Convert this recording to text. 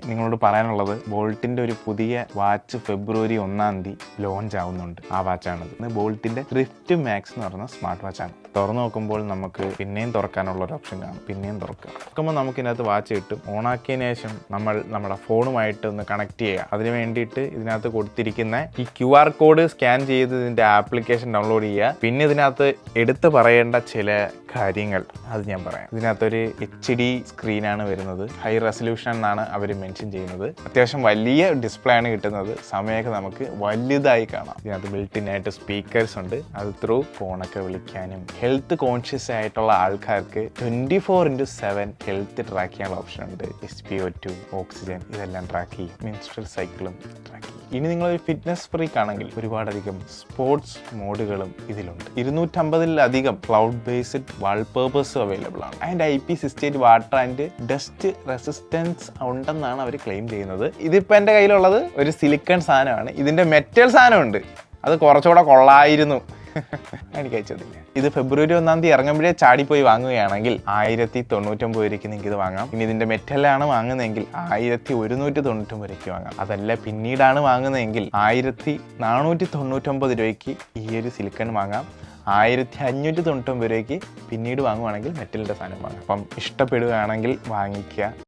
നിങ്ങളോട് പറയാനുള്ളത് ബോൾട്ടിൻ്റെ ഒരു പുതിയ വാച്ച് ഫെബ്രുവരി 1-ാം തീയതി ലോഞ്ച് ആവുന്നുണ്ട്. ആ വാച്ചാണിത്. ഇത് ബോൾട്ടിൻ്റെ ഡ്രിഫ്റ്റ് മാക്സ് എന്ന് പറയുന്ന സ്മാർട്ട് വാച്ചാണ്. തുറന്നു നോക്കുമ്പോൾ നമുക്ക് പിന്നെയും തുറക്കാനുള്ള ഒരു ഓപ്ഷൻ കാണും. പിന്നെയും തുറക്കുമ്പോൾ നമുക്കിതിനകത്ത് വാച്ച് കിട്ടും. ഓണാക്കിയതിന് ശേഷം നമ്മൾ നമ്മുടെ ഫോണുമായിട്ട് ഒന്ന് കണക്ട് ചെയ്യുക. അതിന് വേണ്ടിയിട്ട് ഇതിനകത്ത് കൊടുത്തിരിക്കുന്ന ഈ QR കോഡ് സ്കാൻ ചെയ്ത് ഇതിൻ്റെ ആപ്ലിക്കേഷൻ ഡൗൺലോഡ് ചെയ്യുക. പിന്നെ ഇതിനകത്ത് എടുത്തു പറയേണ്ട ചില കാര്യങ്ങൾ അത് ഞാൻ പറയാം. ഇതിനകത്തൊരു HD സ്ക്രീനാണ് വരുന്നത്. ഹൈ റെസൊല്യൂഷൻ എന്നാണ് അവർ മെൻഷൻ ചെയ്യുന്നത്. അത്യാവശ്യം വലിയ ഡിസ്പ്ലേ ആണ് കിട്ടുന്നത്. സമയമൊക്കെ നമുക്ക് വലുതായി കാണാം. ഇതിനകത്ത് ബിൽട്ടിൻ ആയിട്ട് സ്പീക്കേഴ്സ് ഉണ്ട്. അത് ത്രൂ ഫോണൊക്കെ വിളിക്കാനും ഹെൽത്ത് കോൺഷ്യസ് ആയിട്ടുള്ള ആൾക്കാർക്ക് 24/7 ഹെൽത്ത് ട്രാക്ക് ചെയ്യാനുള്ള ഓപ്ഷൻ ഉണ്ട്. SpO2, ഓക്സിജൻ ഇതെല്ലാം ട്രാക്ക് ചെയ്യും. മെൻസ്ട്രൽ സൈക്കിളും ട്രാക്ക് ചെയ്യും. ഇനി നിങ്ങളൊരു ഫിറ്റ്നസ് ഫ്രീക്ക് ആണെങ്കിൽ ഒരുപാടധികം സ്പോർട്സ് മോഡുകളും ഇതിലുണ്ട്. 250-ലധികം ക്ലൗഡ് ബേസ്ഡ് വാൾപേപ്പേഴ്സും അവൈലബിൾ ആണ്. അതിൻ്റെ IP68 water and dust resistance ഉണ്ടെന്നാണ് അവർ ക്ലെയിം ചെയ്യുന്നത്. ഇതിപ്പോൾ എൻ്റെ കയ്യിലുള്ളത് ഒരു സിലിക്കൺ സാധനമാണ്. ഇതിൻ്റെ മെറ്റൽ സാധനമുണ്ട്. അത് കുറച്ചുകൂടെ കൊള്ളായിരുന്നു. എനിക്ക് അയച്ചതില്ല. ഇത് ഫെബ്രുവരി 1-ാം തീയതി ഇറങ്ങുമ്പോഴേ ചാടിപ്പോയി വാങ്ങുകയാണെങ്കിൽ 1099 രൂപയ്ക്ക് നിങ്ങൾക്ക് ഇത് വാങ്ങാം. ഇനി ഇതിൻ്റെ മെറ്റലാണ് വാങ്ങുന്നതെങ്കിൽ 1199 രൂപയ്ക്ക് വാങ്ങാം. അതല്ല പിന്നീടാണ് വാങ്ങുന്നതെങ്കിൽ 1499 രൂപയ്ക്ക് ഈ ഒരു സിലിക്കൺ വാങ്ങാം. 1599 രൂപയ്ക്ക് പിന്നീട് വാങ്ങുവാണെങ്കിൽ മെറ്റലിൻ്റെ സാധനം വാങ്ങാം. അപ്പം ഇഷ്ടപ്പെടുകയാണെങ്കിൽ വാങ്ങിക്കുക.